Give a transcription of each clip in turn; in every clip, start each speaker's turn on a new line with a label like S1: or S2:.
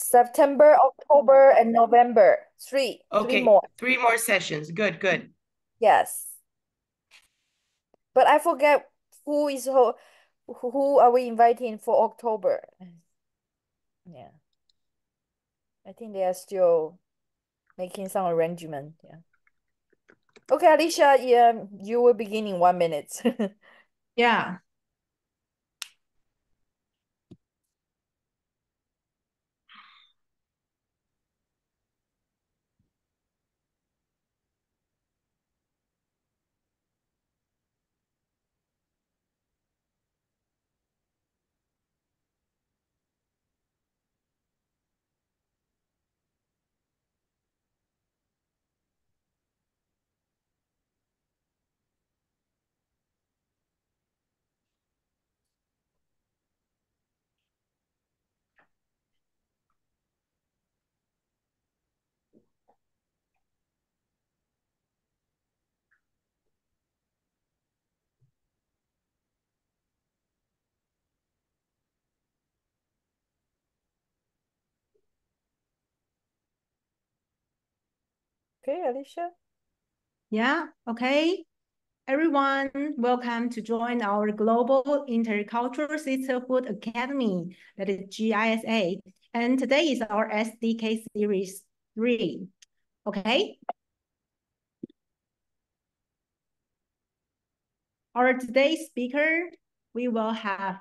S1: September, October, and November. Three
S2: Okay,
S1: more.
S2: 3 more sessions. Good, good.
S1: Yes. But I forget who are we inviting for October? Yeah. I think they are still making some arrangement. Yeah. Okay, Alicia, yeah, you will begin in 1 minute.
S3: Yeah.
S1: Okay, Alicia.
S3: Yeah, okay. Everyone, welcome to join our Global Intercultural Sisterhood Academy, that is GISA. And today is our SDK Series 3, okay? Our today's speaker, we will have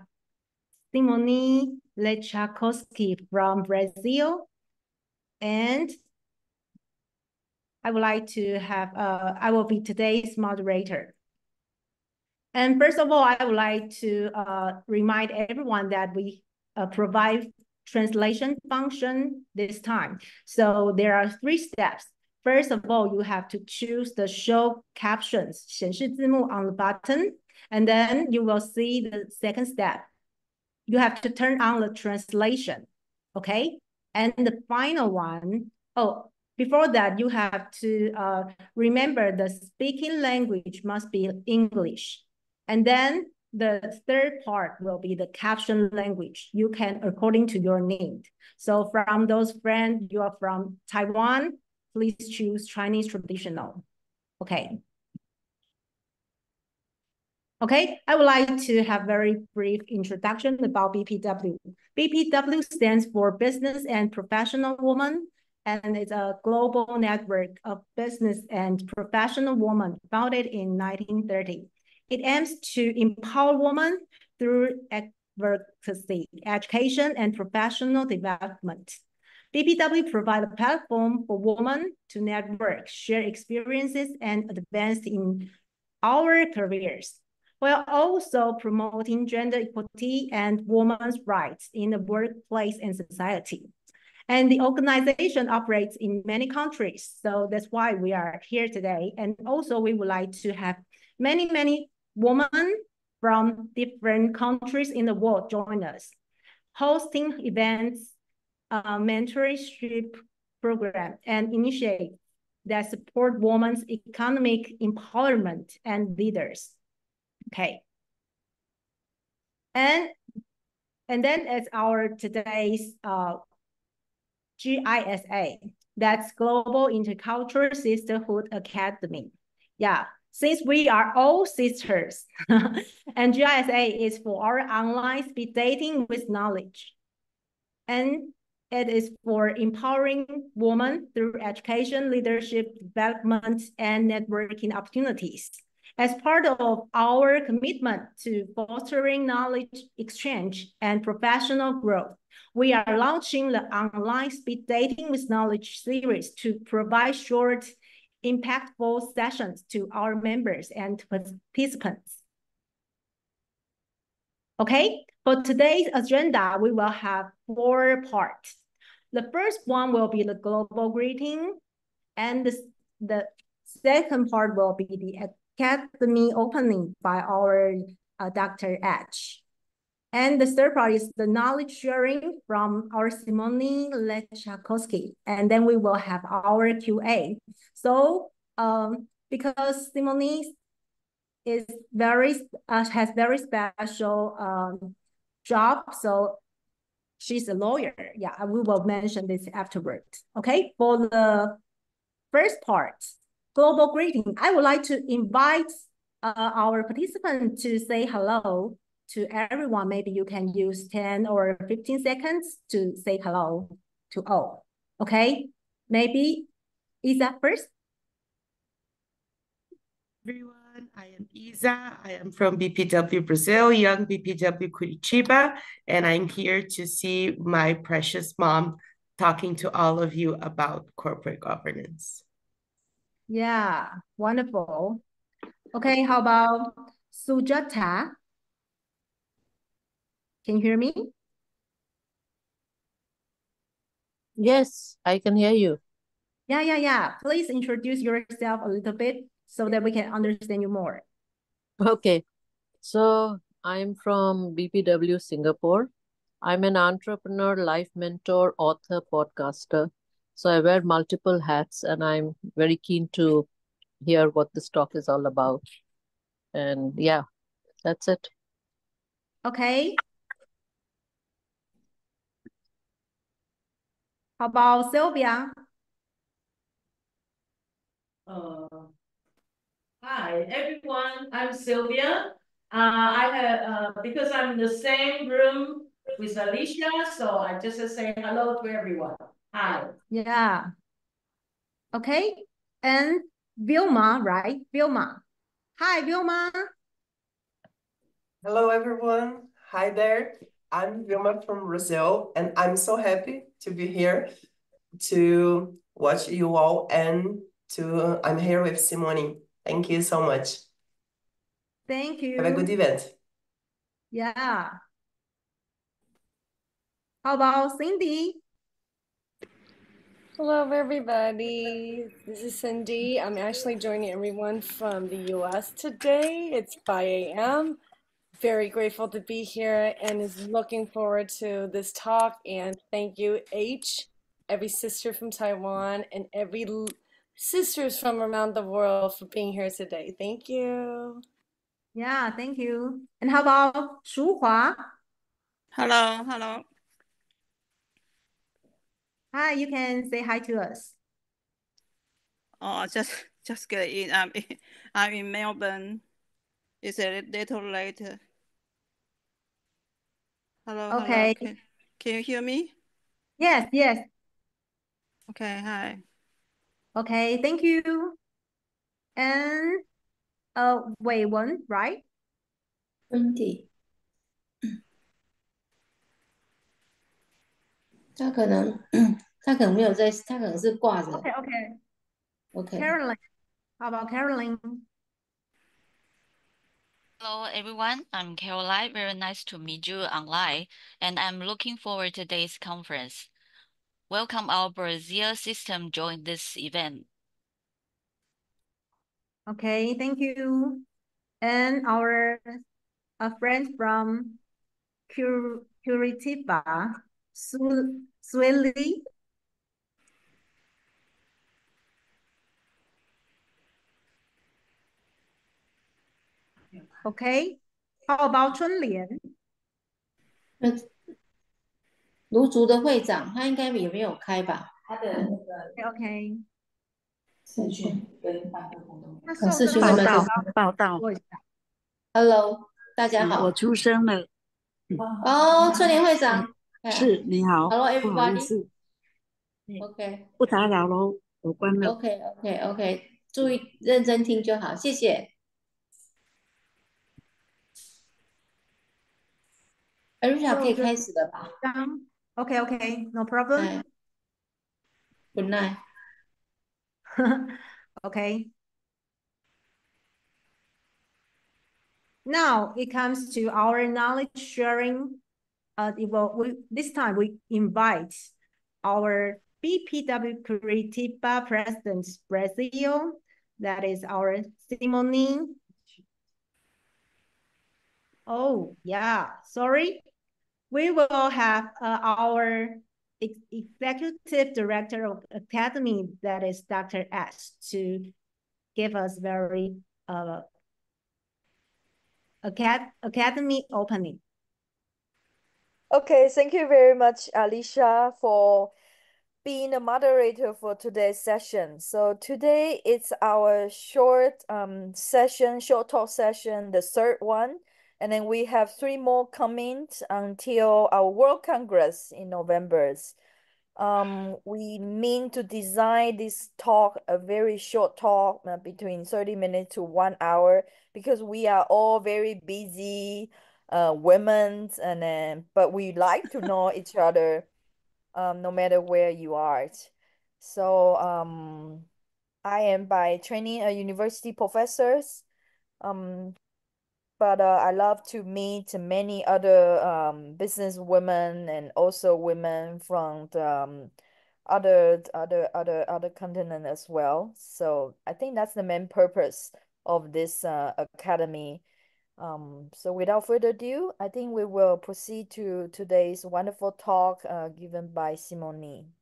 S3: Simone Lechakowski from Brazil. And I would like to have, I will be today's moderator. And first of all, I would like to remind everyone that we provide translation function this time. So there are 3 steps. First of all, you have to choose the show captions, 显示字幕 on the button, and then you will see the second step. You have to turn on the translation, okay? And the final one, before that, you have to remember the speaking language must be English. And then the third part will be the caption language. You can, according to your need. So from those friends, you are from Taiwan, please choose Chinese traditional, okay? Okay, I would like to have very brief introduction about BPW. BPW stands for Business and Professional Women, and it's a global network of business and professional women founded in 1930. It aims to empower women through advocacy, education, and professional development. BPW provides a platform for women to network, share experiences, and advance in our careers, while also promoting gender equality and women's rights in the workplace and society. And the organization operates in many countries, so that's why we are here today. And also we would like to have many women from different countries in the world join us, hosting events, mentorship program, and initiate that support women's economic empowerment and leaders. Okay. And then as our today's GISA, that's Global Intercultural Sisterhood Academy. Yeah, since we are all sisters, and GISA is for our online speed dating with knowledge. And it is for empowering women through education, leadership, development, and networking opportunities. As part of our commitment to fostering knowledge exchange and professional growth, we are launching the online speed dating with knowledge series to provide short, impactful sessions to our members and participants. Okay, for today's agenda, we will have 4 parts. The first one will be the global greeting, and the second part will be the academy opening by our Dr. H. And the third part is the knowledge sharing from our Simone Lechakowski. And then we will have our QA. So because Simone is has very special job, so She's a lawyer. Yeah, we will mention this afterward. Okay, for the first part, global greeting, I would like to invite our participants to say hello to everyone. Maybe you can use 10 or 15 seconds to say hello to all. Okay, maybe Isa first.
S2: Everyone, I am Isa. I am from BPW Brazil, young BPW Curitiba, and I'm here to see my precious mom talking to all of you about corporate governance.
S3: Yeah, wonderful. Okay, how about Sujata? Can you hear me?
S4: Yes, I can hear you.
S3: Yeah. Please introduce yourself a little bit so that we can understand you more.
S4: Okay, so I'm from BPW Singapore. I'm an entrepreneur, life mentor, author, podcaster. So I wear multiple hats and I'm very keen to hear what this talk is all about. And yeah, that's it.
S3: Okay. How about Sylvia?
S5: Hi, everyone. I'm Sylvia. I have because I'm in the same room with Alicia, so I just say hello to everyone. Hi.
S3: Yeah. Okay. And Vilma, right? Vilma. Hi, Vilma.
S6: Hello, everyone. Hi there. I'm Vilma from Brazil, and I'm so happy to be here to watch you all and I'm here with Simone. Thank you so much.
S3: Thank you.
S6: Have a good event.
S3: Yeah. How about Cindy?
S7: Hello, everybody. This is Cindy. I'm actually joining everyone from the US today. It's 5 a.m. Very grateful to be here and is looking forward to this talk. And thank you, H, every sister from Taiwan, and every sisters from around the world for being here today. Thank you.
S3: Yeah, thank you. And how about Shuhua?
S8: Hello.
S3: Hi, you can say hi to us.
S8: Oh, just get in. I'm in Melbourne. It's a little later. Hello.
S3: Okay.
S8: Can you hear me?
S3: Yes.
S8: Okay, hi.
S3: Okay, thank you. And Wei Wen, right?
S9: Wendy，他可能没有在，他可能是挂着。OK。
S3: Caroline, how about Caroline?
S10: Hello, everyone. I'm Caroline. Very nice to meet you online, and I'm looking forward to today's conference. Welcome our Brazil system join this event.
S3: Okay, thank you. And our friend from Curitiba, Sueli. Okay, how about Chunlian?
S9: 卢竹的会长，他应该也没有开吧？
S5: 他的那个
S3: OK。
S5: 视讯跟麦克风都没
S3: 有。
S9: 视讯跟麦克风
S11: 报道。
S9: Hello， 大家好。
S11: 我出生了。
S9: 哦，春联会长。
S11: 是，你好。
S9: Hello
S11: 不好意
S9: everybody。
S11: 思。
S9: OK。
S11: 不打扰喽，我关了。
S9: OK，注意认真听就好，谢谢。Arisha 可以开始了吧
S3: ？OK, no problem.
S9: Good night.
S3: Okay. Now it comes to our knowledge sharing. This time we invite our BPW Curitiba President Brazil. That is our Simone. Oh, yeah, sorry. We will have our Executive Director of Academy, that is Dr. S, to give us very Academy opening.
S1: Okay, thank you very much, Alicia, for being the moderator for today's session. So today it's our short short talk session, the third one. And then we have 3 more coming until our World Congress in November. We mean to design this talk, a very short talk, between 30 minutes to 1 hour, because we are all very busy women, and then but we like to know each other no matter where you are. So I am by training a university professor, but I love to meet many other business women and also women from the other continent as well. So I think that's the main purpose of this academy. So without further ado, I think we will proceed to today's wonderful talk given by Simone.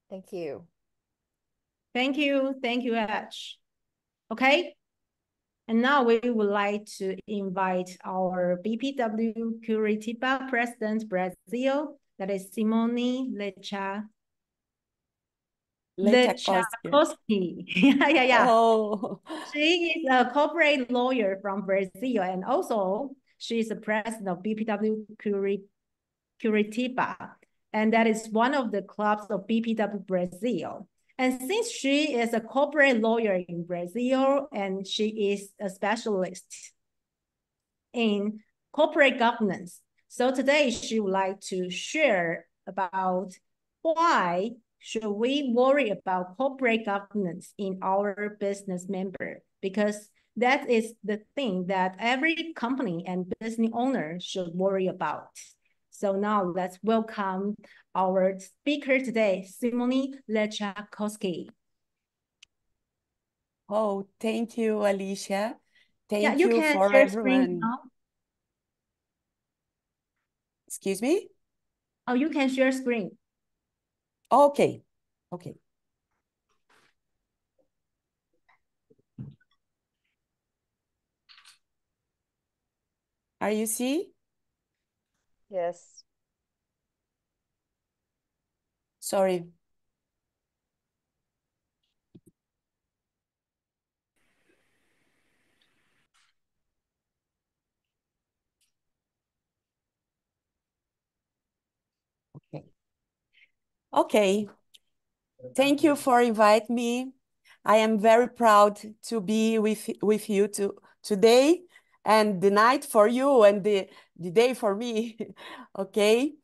S1: Thank you.
S3: Thank you, Ash. Okay, and now we would like to invite our BPW Curitiba President Brazil, that is Simone Lechakowski. Yeah.
S2: Oh.
S3: She is a corporate lawyer from Brazil, and also she is the president of BPW Curitiba, and that is one of the clubs of BPW Brazil. And since she is a corporate lawyer in Brazil, and she is a specialist in corporate governance, so today she would like to share about why should we worry about corporate governance in our business member, because that is the thing that every company and business owner should worry about. So now let's welcome our speaker today, Simone Lechakowski.
S2: Oh, thank you, Alicia. Thank
S3: you
S2: you
S3: can
S2: for
S3: share
S2: everyone.
S3: Screen now.
S2: Excuse me?
S3: Oh, you can share screen.
S2: Okay. Are you see?
S1: Yes.
S2: Sorry. Okay. Thank you for inviting me. I am very proud to be with you today, and the night for you and the day for me. Okay.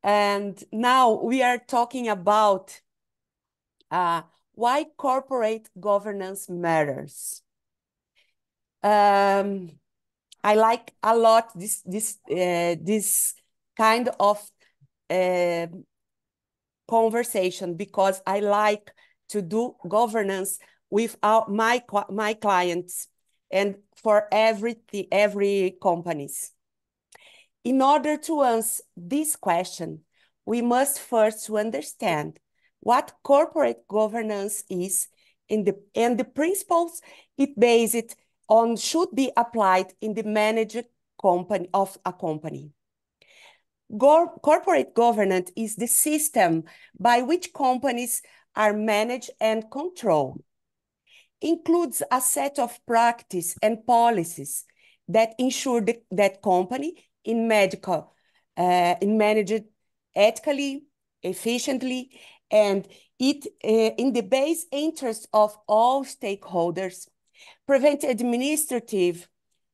S2: And now we are talking about why corporate governance matters. I like a lot this kind of conversation, because I like to do governance with my clients and for every companies. In order to answer this question, we must first understand what corporate governance is and the principles it based on should be applied in the managed company of a company. Corporate governance is the system by which companies are managed and controlled. Includes a set of practices and policies that ensure that company in managed ethically, efficiently, and it in the best interest of all stakeholders, prevent administrative,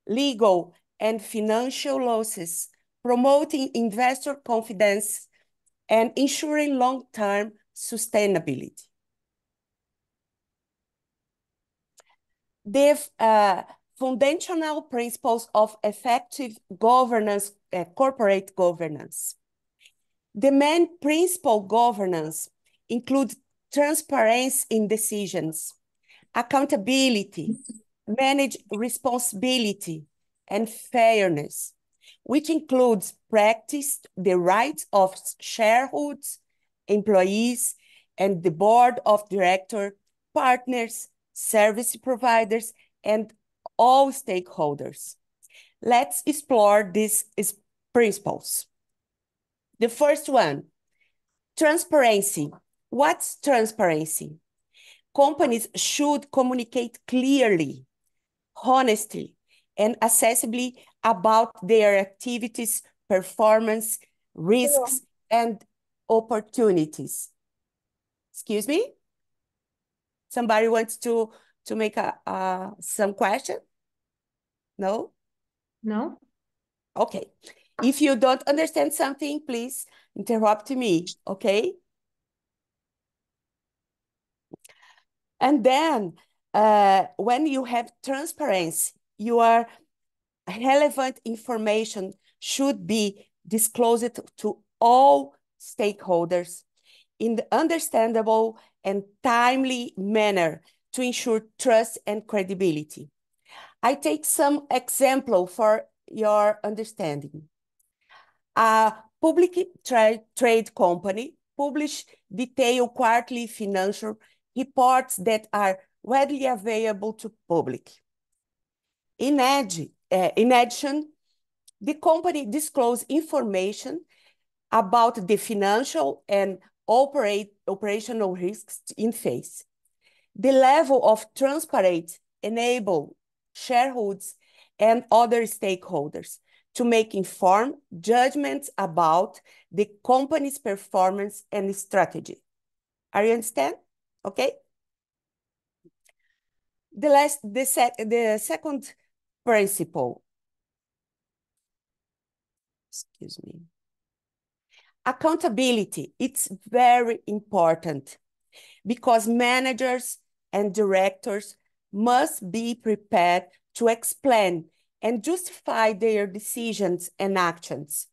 S2: legal, and financial losses, promoting investor confidence, and ensuring long-term sustainability. The foundational principles of effective governance, corporate governance. The main principle governance include transparency in decisions, accountability, manage responsibility, and fairness, which includes practice the rights of shareholders, employees, and the board of directors, partners, service providers, and all stakeholders. Let's explore these principles. The first one, transparency. What's transparency? Companies should communicate clearly, honestly, and accessibly about their activities, performance, risks, and opportunities. Excuse me? Somebody wants to make some question? No?
S3: No?
S2: Okay. If you don't understand something, please interrupt me, okay? And then when you have transparency, your relevant information should be disclosed to all stakeholders in the understandable and timely manner to ensure trust and credibility. I take some example for your understanding. A public trade company publish detailed quarterly financial reports that are readily available to public. In addition, the company disclose information about the financial and operational risks it faces. The level of transparency enables shareholders and other stakeholders to make informed judgments about the company's performance and strategy. Are you understand? Okay. The second principle. Excuse me. Accountability. It's very important because managers and directors must be prepared to explain and justify their decisions and actions.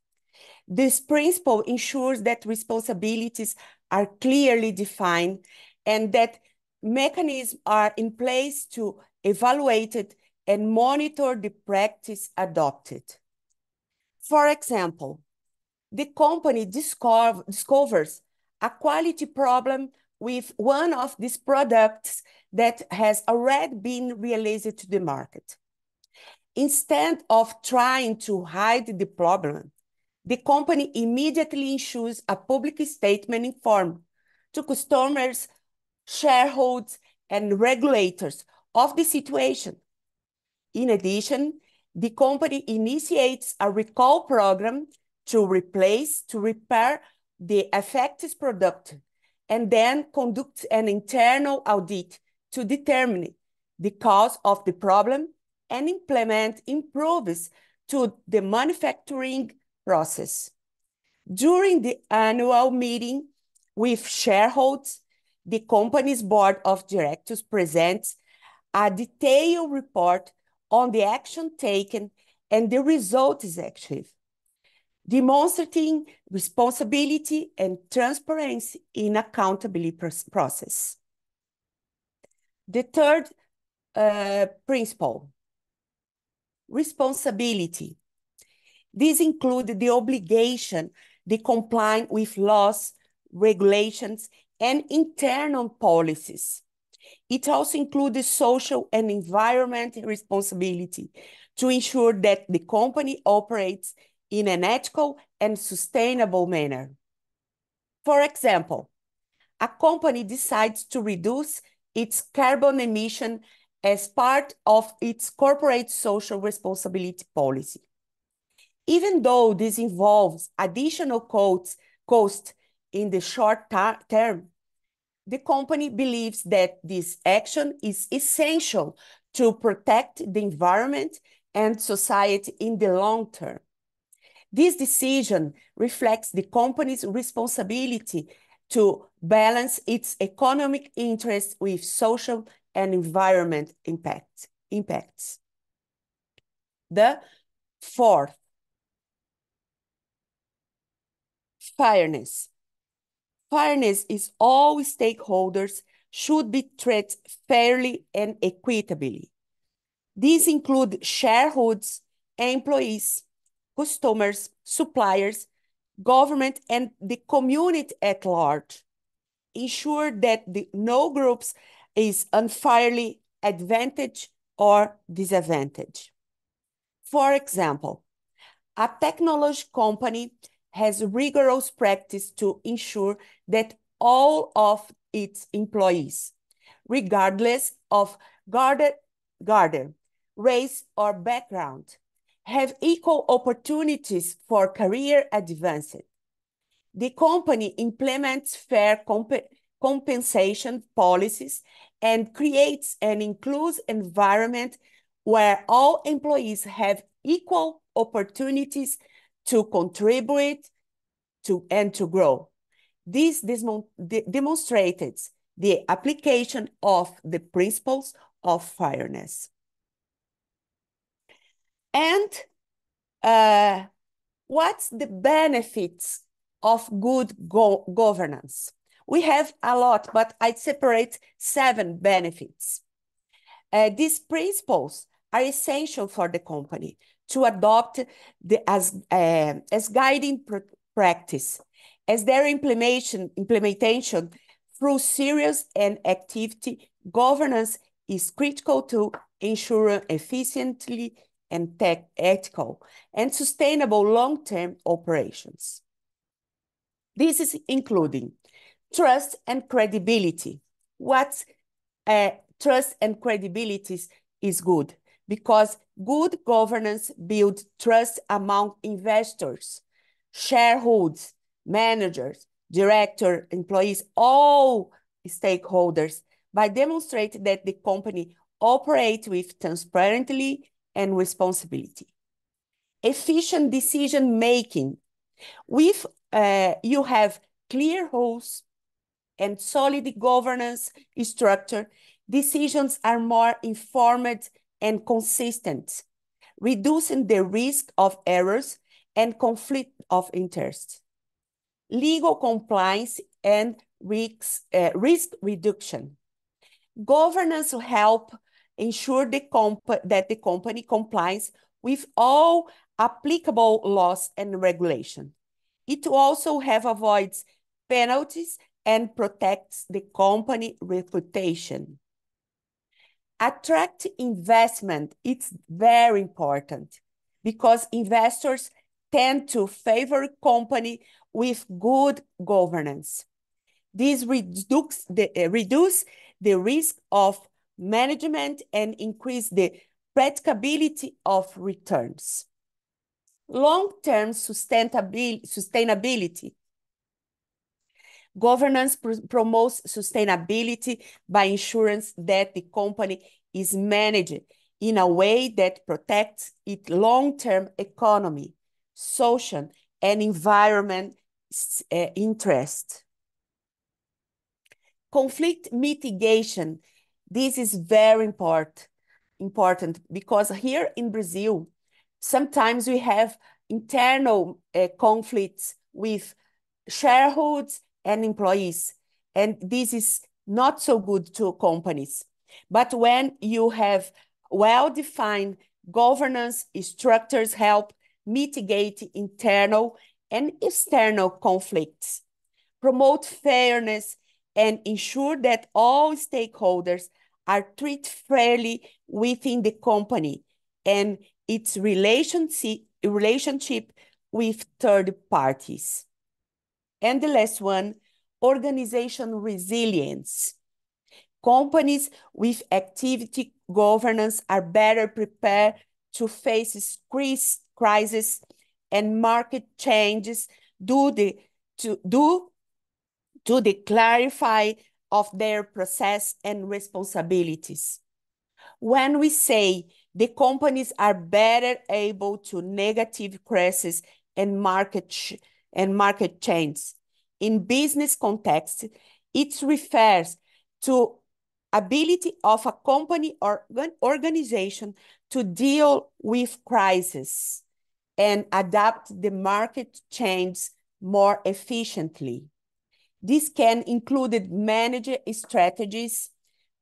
S2: This principle ensures that responsibilities are clearly defined and that mechanisms are in place to evaluate it and monitor the practice adopted. For example, the company discovers a quality problem with one of these products that has already been released to the market. Instead of trying to hide the problem, the company immediately issues a public statement in form to customers, shareholders, and regulators of the situation. In addition, the company initiates a recall program to repair the affected product, and then conducts an internal audit to determine the cause of the problem and implement improvements to the manufacturing process. During the annual meeting with shareholders, the company's board of directors presents a detailed report on the action taken and the results achieved, demonstrating responsibility and transparency in accountability process. The third principle, responsibility. These include the obligation, the complying with laws, regulations, and internal policies. It also includes the social and environmental responsibility to ensure that the company operates in an ethical and sustainable manner. For example, a company decides to reduce its carbon emission as part of its corporate social responsibility policy. Even though this involves additional costs in the short term, the company believes that this action is essential to protect the environment and society in the long term. This decision reflects the company's responsibility to balance its economic interests with social and environment impacts. The fourth, fairness. Fairness is all stakeholders should be treated fairly and equitably. These include shareholders, employees, customers, suppliers, government, and the community at large. Ensure that no groups is unfairly advantaged or disadvantaged. For example, a technology company
S12: has rigorous practice to ensure that all of its employees, regardless of gender, race, or background, have equal opportunities for career advancement. The company implements fair compensation policies and creates an inclusive environment where all employees have equal opportunities to contribute and to grow. This demonstrated the application of the principles of fairness. And what's the benefits of good governance? We have a lot, but I'd separate 7 benefits. These principles are essential for the company to adopt as guiding practice, as their implementation through serious and activity governance is critical to ensure efficiently and ethical and sustainable long-term operations. This is including trust and credibility. What's trust and credibility is good, because good governance builds trust among investors, shareholders, managers, directors, employees, all stakeholders, by demonstrating that the company operates with transparency and responsibility. Efficient decision-making. With you have clear rules and solid governance structure, decisions are more informed and consistent, reducing the risk of errors and conflict of interest. Legal compliance and risk reduction. Governance will help ensure that the company complies with all applicable laws and regulations. It also avoids penalties and protects the company reputation. Attract investment. It's very important because investors tend to favor company with good governance. This reduce the risk of management and increase the predictability of returns. Long-term sustainability. Governance promotes sustainability by ensuring that the company is managed in a way that protects its long-term economy, social, and environment interests. Conflict mitigation. This is very important because here in Brazil, sometimes we have internal conflicts with shareholders and employees, and this is not so good to companies. But when you have well-defined governance structures, help mitigate internal and external conflicts, promote fairness, and ensure that all stakeholders are treated fairly within the company and its relationship with third parties. And the last one, organization resilience. Companies with activity governance are better prepared to face crises and market changes due to the clarify of their process and responsibilities. When we say the companies are better able to negative crises and market changes in business context, it refers to ability of a company or an organization to deal with crises and adapt the market changes more efficiently. This can include manage strategies,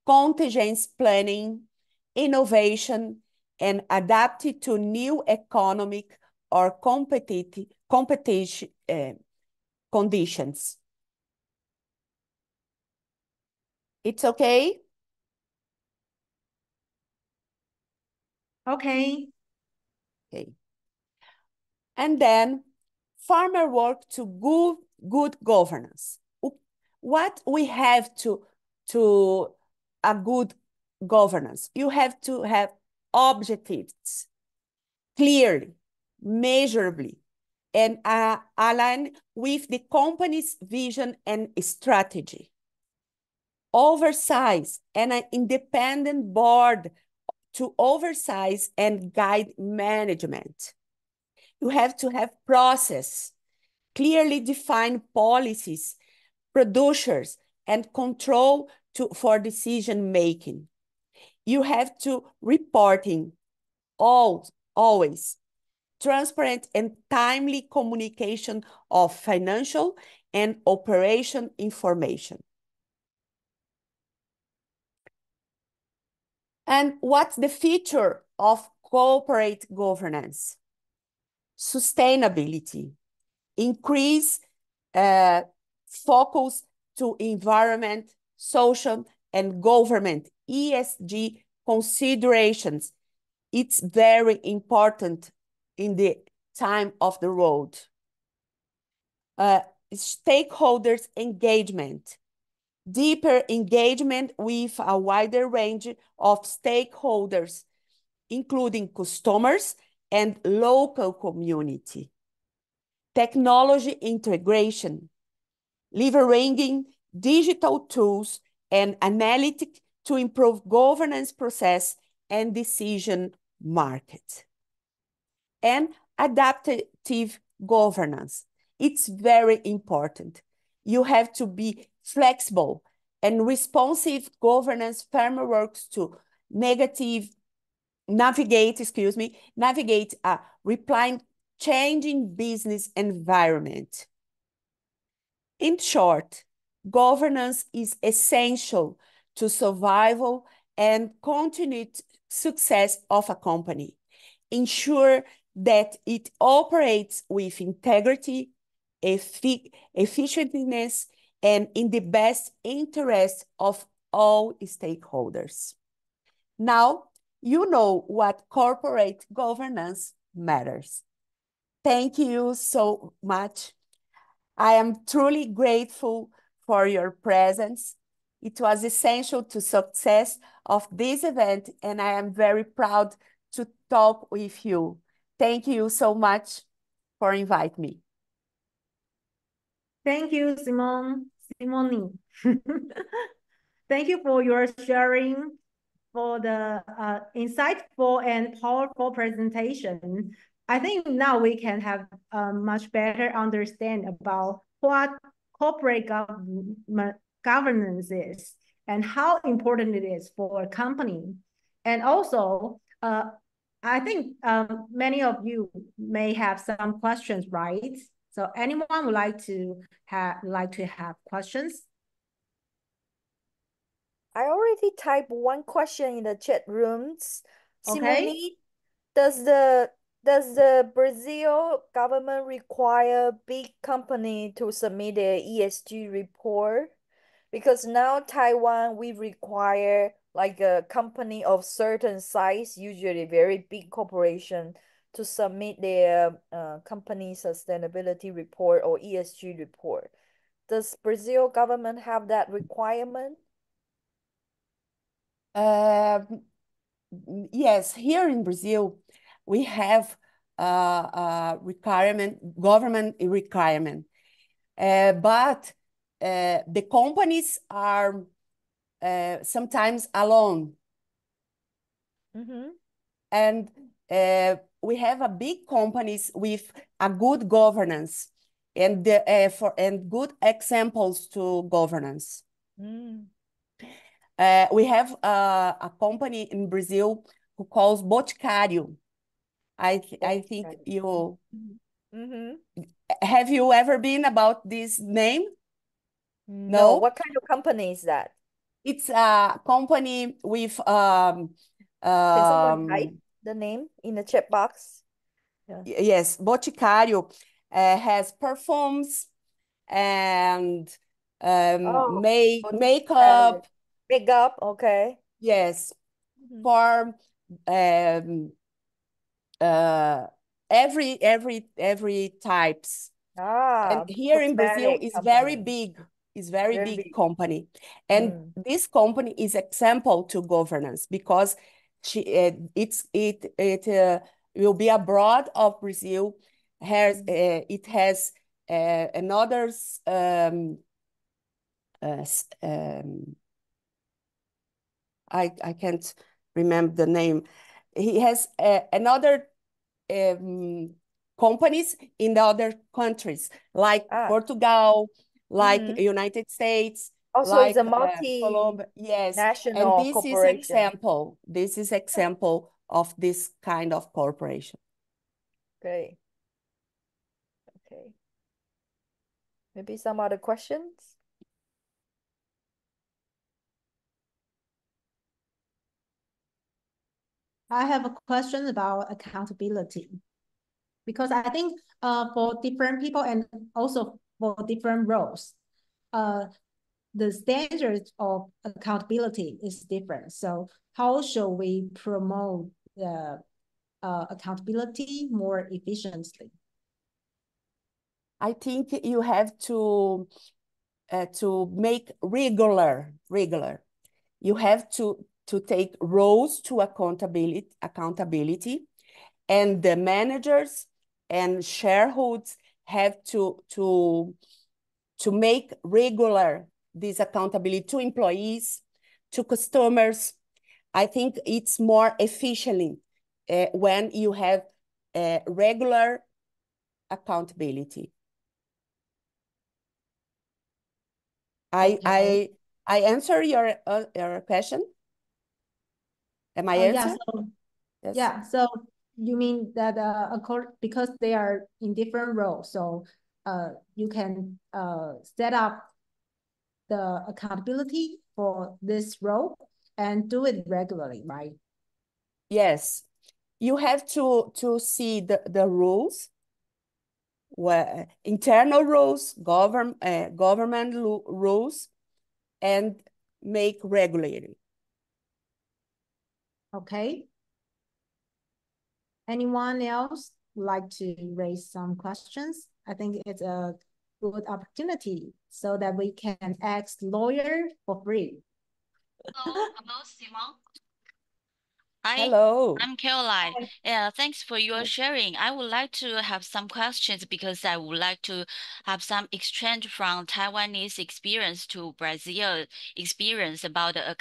S12: contingency planning, innovation, and adapt to new economic or competition conditions. It's okay?
S3: Okay.
S12: Okay. And then farmer work to good governance. What we have to a good governance? You have to have objectives clearly, measurably, and align with the company's vision and strategy. Oversize and an independent board to oversize and guide management. You have to have process, clearly defined policies, producers, and control for decision making. You have to reporting always transparent and timely communication of financial and operation information. And what's the feature of corporate governance? Sustainability, increase focus to environment, social, and government, ESG considerations. It's very important in the time of the road. Stakeholders engagement, deeper engagement with a wider range of stakeholders, including customers and local community. Technology integration, leveraging digital tools and analytics to improve governance process and decision market. And adaptive governance. It's very important. You have to be flexible and responsive governance frameworks to navigate a replying changing business environment. In short, governance is essential to survival and continued success of a company. Ensure that it operates with integrity, effectiveness, and in the best interest of all stakeholders. Now, you know what corporate governance matters. Thank you so much. I am truly grateful for your presence. It was essential to success of this event, and I am very proud to talk with you. Thank you so much for inviting me.
S3: Thank you, Simone. Thank you for your sharing, for the insightful and powerful presentation. I think now we can have a much better understanding about what corporate governance is and how important it is for a company. And also, I think many of you may have some questions, right? So anyone would like to have questions?
S1: I already typed one question in the chat rooms.
S3: Okay.
S1: Simone, does the Brazil government require big company to submit their ESG report? Because now Taiwan, we require like a company of certain size, usually very big corporation, to submit their company sustainability report or ESG report. Does Brazil government have that requirement?
S12: Yes, here in Brazil, we have government requirement, but the companies are sometimes alone.
S1: Mm-hmm.
S12: And we have a big companies with a good governance and good examples to governance.
S1: Mm.
S12: We have a company in Brazil who calls Boticário. I think you have you ever been about this name?
S1: No. What kind of company is that?
S12: It's a company with
S1: Can someone type the name in the chat box? Yeah.
S12: Yes, Boticário has perfumes and makeup.
S1: Makeup, okay.
S12: Yes, for every types
S1: Ah,
S12: And here in Brazil
S1: cosmetic
S12: is
S1: company.
S12: very big. It's very big company. And this company is example to governance because it will be abroad of Brazil. It has another I can't remember the name. He has another companies in the other countries, like Portugal, like United States,
S1: also
S12: like
S1: it's a
S12: Colombia. Yes, and
S1: national
S12: this
S1: corporation.
S12: is example. This is example of this kind of corporation.
S1: Great. Okay. Maybe some other questions?
S3: I have a question about accountability, because I think for different people and also for different roles, the standards of accountability is different. So how should we promote the accountability more efficiently?
S12: I think you have to make regular. You have to take roles to accountability, and the managers and shareholders have to make regular this accountability to employees, to customers. I think it's more efficient when you have regular accountability. I answer your question. Am I answer?
S3: Yes. Yeah. So you mean that because they are in different roles, so you can set up the accountability for this role and do it regularly, right?
S12: Yes. You have to see the rules, internal rules, government rules, and make regularly.
S3: Okay. Anyone else would like to raise some questions? I think it's a good opportunity so that we can ask lawyer for free.
S10: Hello, Simon. Hi,
S12: hello.
S10: I'm Caroline. Yeah, thanks for your sharing. I would like to have some questions because I would like to have some exchange from Taiwanese experience to Brazil experience about the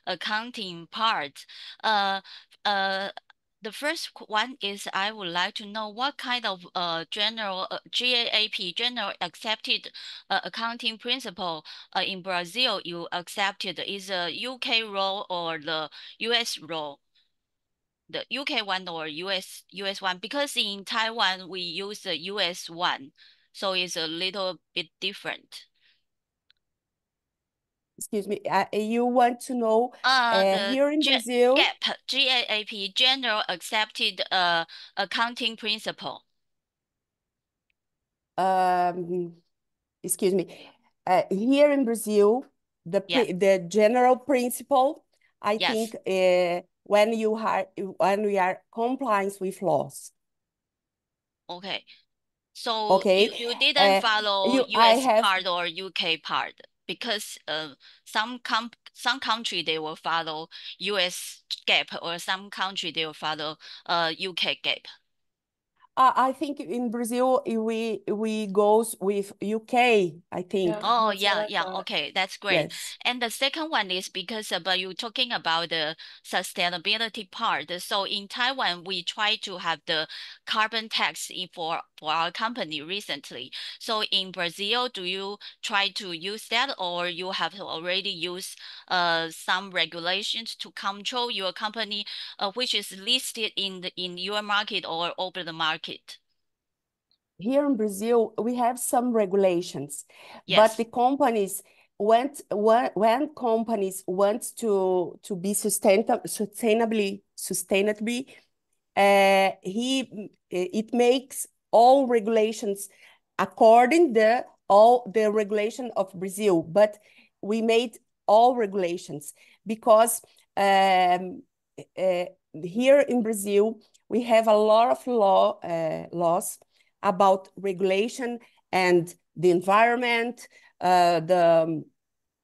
S10: accounting part. The first one is I would like to know what kind of general GAAP, general accepted accounting principle in Brazil you accepted. Is a UK role or the US role? The UK one or US one, because in Taiwan we use the US one, so it's a little bit different.
S12: Excuse me, you want to know here in Brazil?
S10: GAAP, General Accepted Accounting Principle.
S12: Excuse me, here in Brazil, the general principle, I think when we are compliance with laws.
S10: Okay, so you didn't follow US part or UK part, because some country they will follow US GAAP, or some country they will follow UK GAAP.
S12: I think in Brazil we goes with UK, I think.
S10: Oh yeah, okay, that's great.
S12: Yes.
S10: And the second one is because you're talking about the sustainability part. So in Taiwan, we try to have the carbon tax for our company recently. So in Brazil, do you try to use that, or you have already used some regulations to control your company, which is listed in your market or over the market?
S12: Here in Brazil, we have some regulations, but the companies when companies want to be sustainably, it makes all regulations according all the regulation of Brazil, but we made all regulations because here in Brazil we have a lot of laws about regulation and the environment, the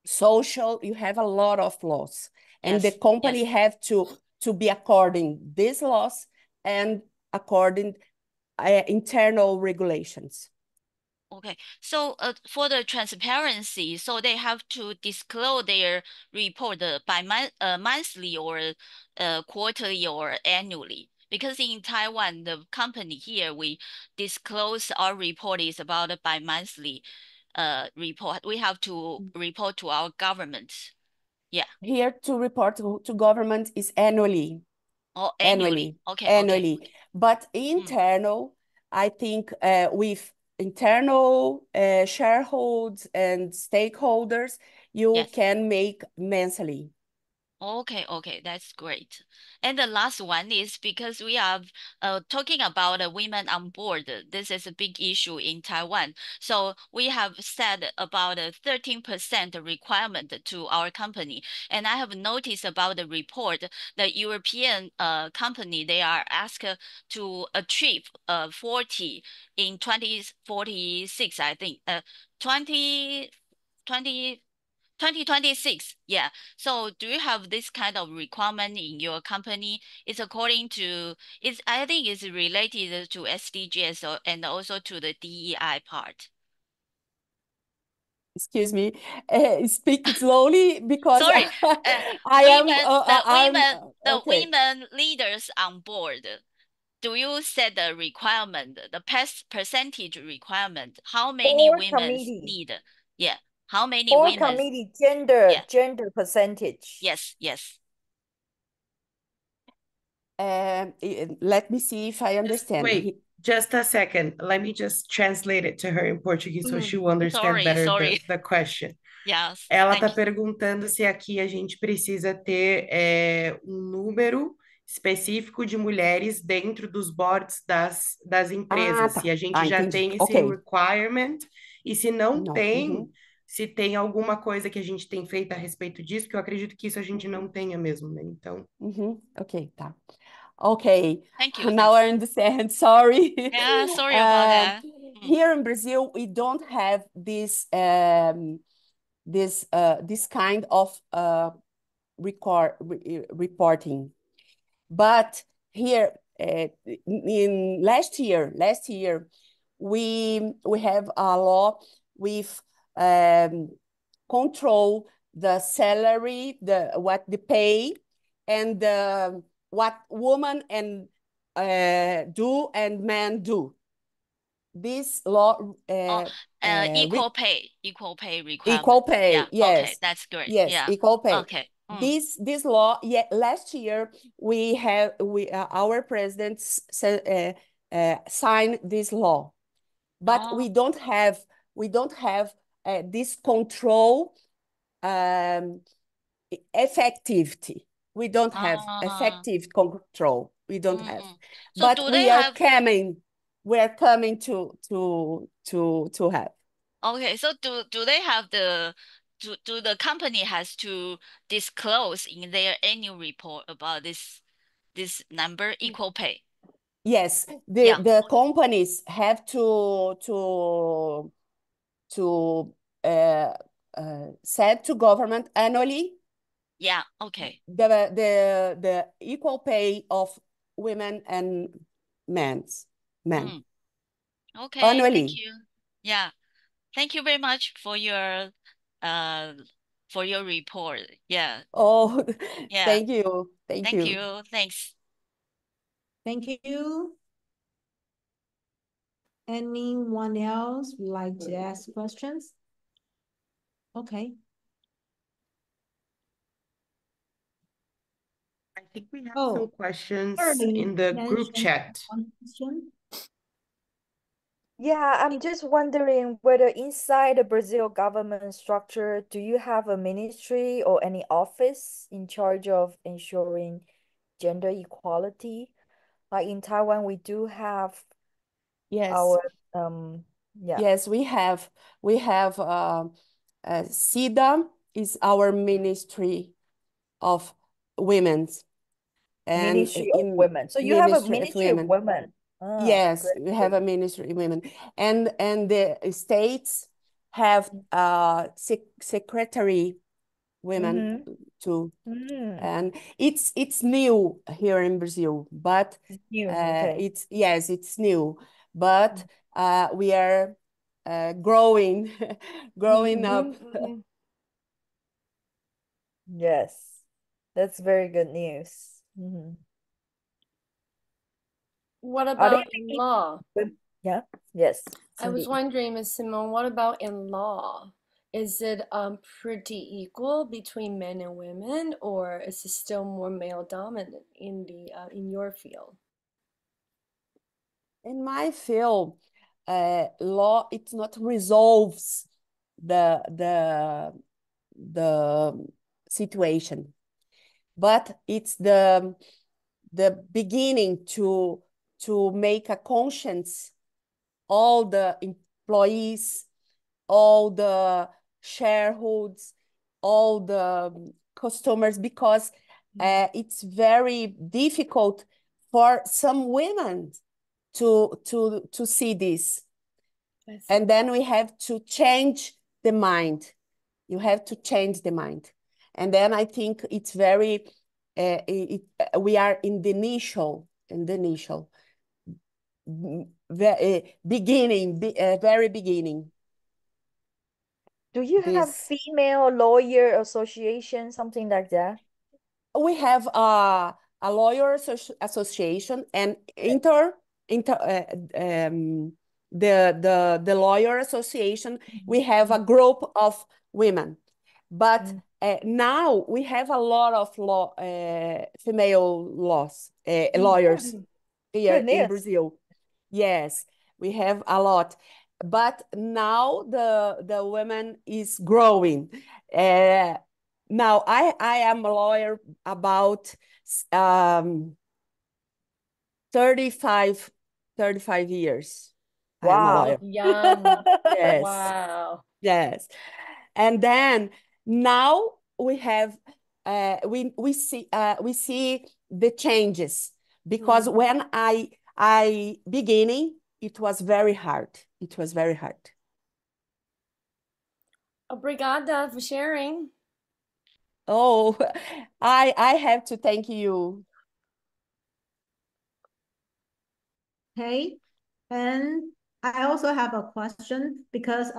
S12: social, you have a lot of laws. And the company have to be according these laws and according internal regulations.
S10: Okay, so for the transparency, so they have to disclose their report by monthly or quarterly or annually. Because in Taiwan, the company here, we disclose our report is about a bi-monthly report. We have to report to our government. Yeah.
S12: Here to report to government is annually.
S10: Oh, annually. Okay.
S12: Annually.
S10: Okay.
S12: But internal, I think with internal shareholders and stakeholders, you can make monthly.
S10: Okay, that's great. And the last one is because we are talking about women on board. This is a big issue in Taiwan. So we have set about a 13% requirement to our company. And I have noticed about the report, the European company, they are asked to achieve 40 in 2046, I think. 2026, yeah. So do you have this kind of requirement in your company? It's according to, I think it's related to SDGs and also to the DEI part.
S12: Excuse me, speak slowly because
S10: sorry, women leaders on board. Do you set the requirement, the percentage requirement? How many women need? Yeah. How many women?
S1: Committee gender percentage.
S10: Yes.
S12: Let me see if I understand.
S2: Wait, just a second. Let me just translate it to her in Portuguese so she will understand better the question.
S10: Yes.
S2: Ela está perguntando se aqui a gente precisa ter número específico de mulheres dentro dos boards das empresas. Se a gente já tem esse requirement e se não tem, se tem alguma coisa que a gente tem feito a respeito disso, que eu acredito que isso a gente não tenha mesmo, né? Então.
S12: Ok, tá. Okay.
S10: Thank you.
S12: Now I understand. Sorry.
S10: Yeah, sorry about that.
S12: Here in Brazil, we don't have this this kind of reporting, but here in last year we have a law with control the salary, what the pay, and what women and do and men do. This law
S10: equal pay requirement.
S12: Equal pay,
S10: yeah.
S12: yes.
S10: Okay, that's great.
S12: Yes,
S10: yeah.
S12: Equal pay.
S10: Okay.
S12: This law, last year our president signed this law, but we don't have this control effectivity. We don't have effective control. We don't have.
S10: So
S12: but we are coming to have.
S10: Okay, so do they have do the company has to disclose in their annual report about this number, equal pay?
S12: Yes, the companies have to said to government annually.
S10: Yeah, okay.
S12: The equal pay of women and men.
S10: Okay,
S12: annually.
S10: Thank you. Yeah, thank you very much for your report. Yeah.
S12: Oh,
S10: yeah.
S12: Thank you.
S10: Thanks.
S3: Thank you. Anyone else would like to ask questions? Okay.
S2: I think we have some questions in the group chat.
S1: Yeah, I'm just wondering whether inside the Brazil government structure, do you have a ministry or any office in charge of ensuring gender equality? Like in Taiwan, we do have our
S12: Yes, we have SIDA is our Ministry of Women. And
S1: Ministry of Women. So you have a Ministry of Women.
S12: Yes,
S1: great.
S12: we have a ministry women, and the states have secretary women too, and it's new here in Brazil, but
S1: it's new. Okay.
S12: it's new, but we are growing up.
S1: Yes, that's very good news.
S7: What about in law?
S1: Yeah. Yes.
S7: I was
S1: Cindy.
S7: wondering, Ms. Simone, what about in law? Is it pretty equal between men and women, or is it still more male dominant in the in your field?
S12: In my field, law it not resolves the situation, but it's the beginning to make a conscience all the employees, all the shareholders, all the customers, because it's very difficult for some women to see this. And then we have to change the mind. You have to change the mind. And then I think it's very, we are in the initial, beginning, very beginning.
S1: Do you have female lawyer association, something like that?
S12: We have a lawyer association and the lawyer association. We have a group of women, but now we have a lot of female lawyers here in Brazil. Yes, we have a lot, but now the women is growing. Now I am a lawyer about 35 years.
S1: Wow.
S12: I am a lawyer.
S7: Young.
S12: Yes.
S7: Wow.
S12: Yes. And then now we have we see the changes, because when I beginning, it was very hard. It was very hard.
S7: Obrigada for sharing.
S12: Oh, I have to thank you.
S3: Okay, and I also have a question, because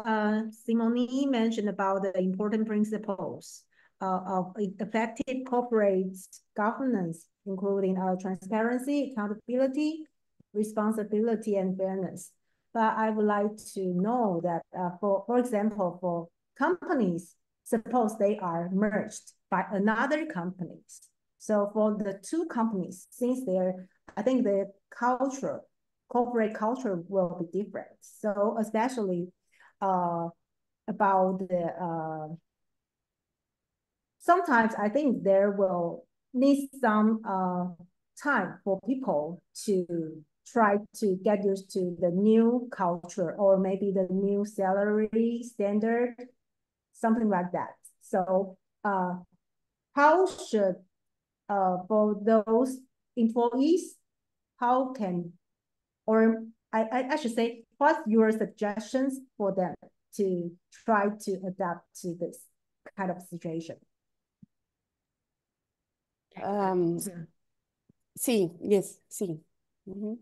S3: Simone mentioned about the important principles of effective corporate governance, including transparency, accountability, responsibility, and fairness. But I would like to know that, for example, for companies, suppose they are merged by another companies. So for the two companies, since I think the corporate culture will be different. So especially about the sometimes I think there will need some time for people to try to get used to the new culture, or maybe the new salary standard, something like that. So how should for those employees, how can, or I should say, what's your suggestions for them to try to adapt to this kind of situation?
S12: Sim, yes, sim.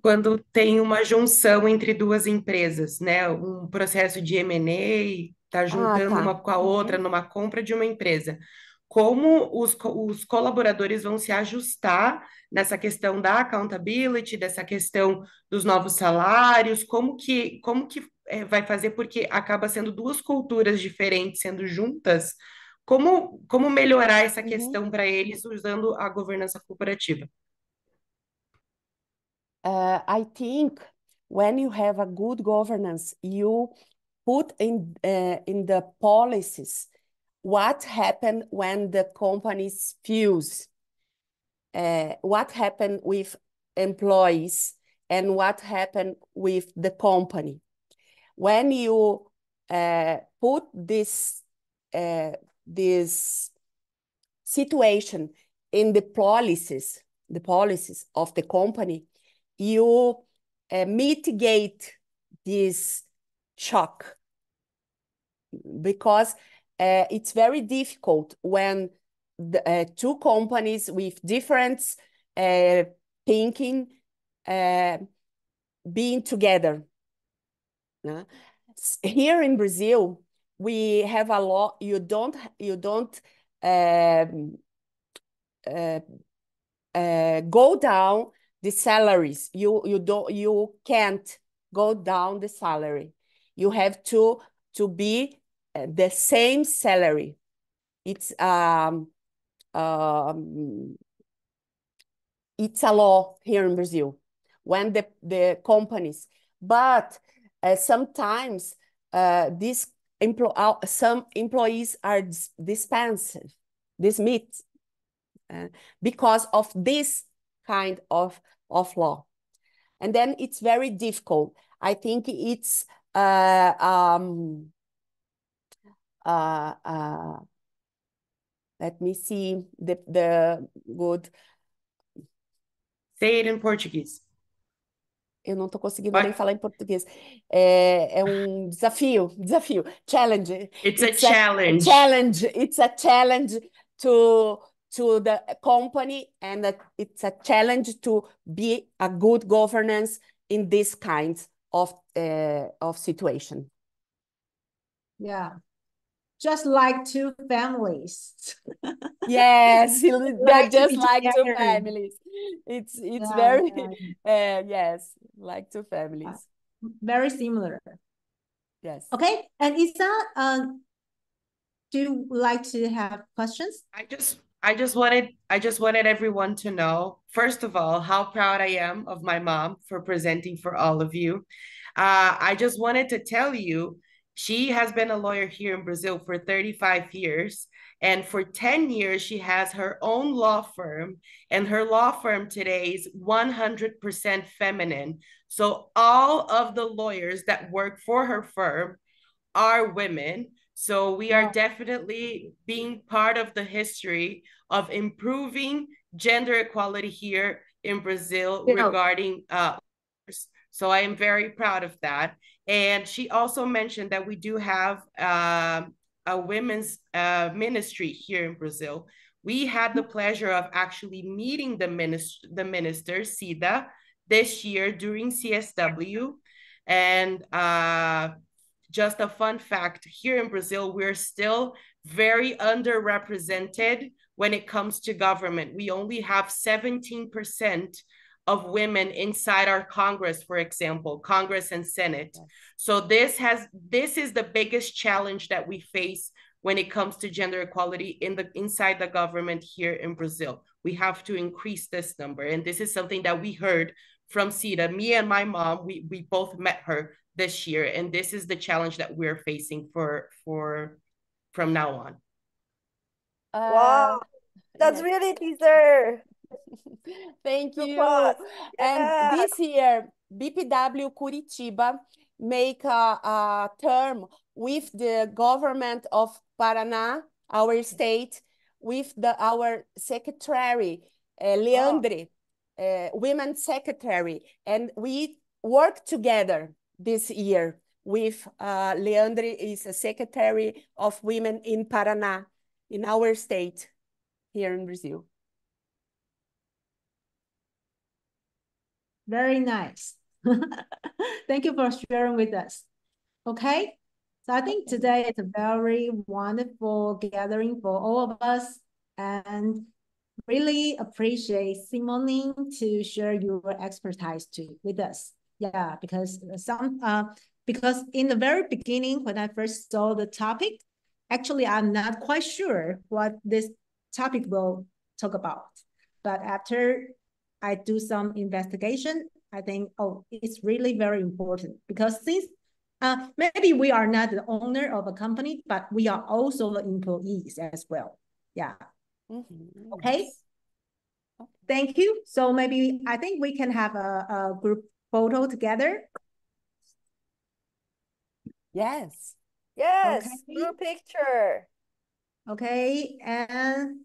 S2: Quando tem uma junção entre duas empresas, né? Um processo de M&A, tá juntando uma com a outra numa compra de uma empresa. Como os colaboradores vão se ajustar nessa questão da accountability, dessa questão dos novos salários, como que vai fazer, porque acaba sendo duas culturas diferentes sendo juntas, como melhorar essa questão para eles usando a governança corporativa?
S12: I think when you have a good governance, you put in the policies what happened when the companies fuse, what happened with employees, and what happened with the company. When you put this situation in the policies of the company, you mitigate this shock, because it's very difficult when the, two companies with different thinking being together. Here in Brazil, we have a law. You don't go down the salaries. You can't go down the salary. You have to be the same salary. It's a law here in Brazil when the companies, but sometimes some employees are dismissed because of this kind of law. And then it's very difficult. I think it's let me see the good.
S2: Say it in Portuguese.
S12: Eu não estou conseguindo nem falar em português. É desafio. Challenge.
S2: It's a challenge.
S12: It's a challenge to the company, and it's a challenge to be a good governance in this kind of situation.
S3: Yeah. Just like two families.
S12: Yes, they're just like two
S3: together.
S12: families. It's very yes, like two families.
S3: Very similar.
S12: Yes.
S3: Okay, and Isa, do you like to have questions?
S2: I just wanted everyone to know, first of all, how proud I am of my mom for presenting for all of you. I just wanted to tell you, she has been a lawyer here in Brazil for 35 years. And for 10 years, she has her own law firm. And her law firm today is 100% feminine. So all of the lawyers that work for her firm are women. So we are definitely being part of the history of improving gender equality here in Brazil regarding so I am very proud of that. And she also mentioned that we do have a women's ministry here in Brazil. We had the pleasure of actually meeting the minister, Cida, this year during CSW. And just a fun fact, here in Brazil, we're still very underrepresented when it comes to government. We only have 17% of women inside our Congress, for example, Congress and Senate. So this is the biggest challenge that we face when it comes to gender equality inside the government here in Brazil. We have to increase this number. And this is something that we heard from Cida. Me and my mom, we both met her this year, and this is the challenge that we're facing from now on.
S1: Wow, that's really teaser.
S12: Thank you. And this year, BPW Curitiba make a term with the government of Paraná, our state, with our secretary, Leandre, women's secretary, and we work together this year with Leandre is a secretary of women in Paraná, in our state here in Brazil.
S3: Very nice. Thank you for sharing with us. Okay, so I think today is a very wonderful gathering for all of us, and really appreciate Simone to share your expertise too with us. Yeah, because because in the very beginning, when I first saw the topic, actually I'm not quite sure what this topic will talk about. But after I do some investigation, I think, oh, it's really very important, because since maybe we are not the owner of a company, but we are also the employees as well. Yeah.
S12: Mm-hmm.
S3: Okay. Thank you. So maybe I think we can have a group photo together.
S12: Yes.
S1: Yes,
S3: okay.
S1: group picture.
S3: Okay, and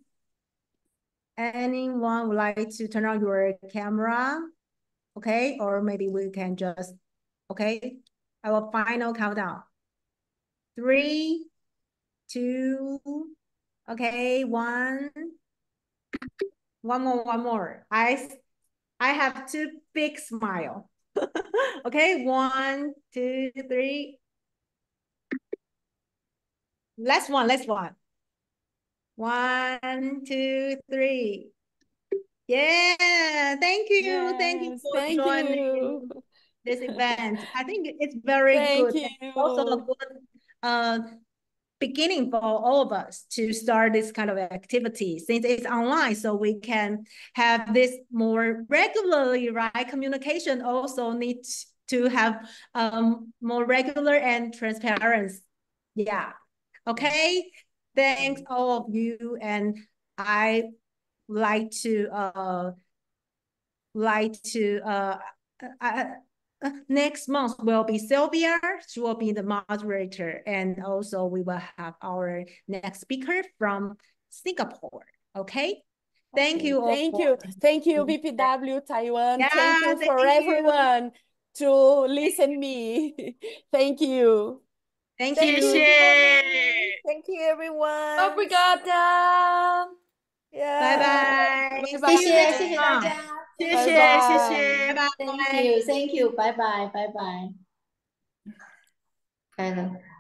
S3: anyone would like to turn on your camera? Okay, or maybe we can just, okay, our final countdown. 3, 2, okay, 1. One more. I have 2 big smile. Okay, 1, 2, 3. Last one. 1, 2, 3. Yeah, thank you.
S12: Yes,
S3: thank you for
S12: thank
S3: joining
S12: you.
S3: this event. I think it's very
S12: Thank
S3: good.
S12: you.
S3: And also a good beginning for all of us to start this kind of activity since it's online, so we can have this more regularly, right? Communication also needs to have more regular and transparent. Yeah. Okay. Thanks all of you, and I like to next month will be Sylvia. She will be the moderator, and also we will have our next speaker from Singapore. Okay. Thank you all.
S12: Thank you, BPW Taiwan.
S3: Yeah,
S12: thank you for everyone to listen me. Thank you.
S3: Thank you.
S1: Thank you, everyone.
S7: Obrigada.
S1: Yeah.
S3: Bye bye.
S9: 谢谢大家，
S2: 谢谢。
S3: 拜拜。
S9: Thank you，拜拜。开了。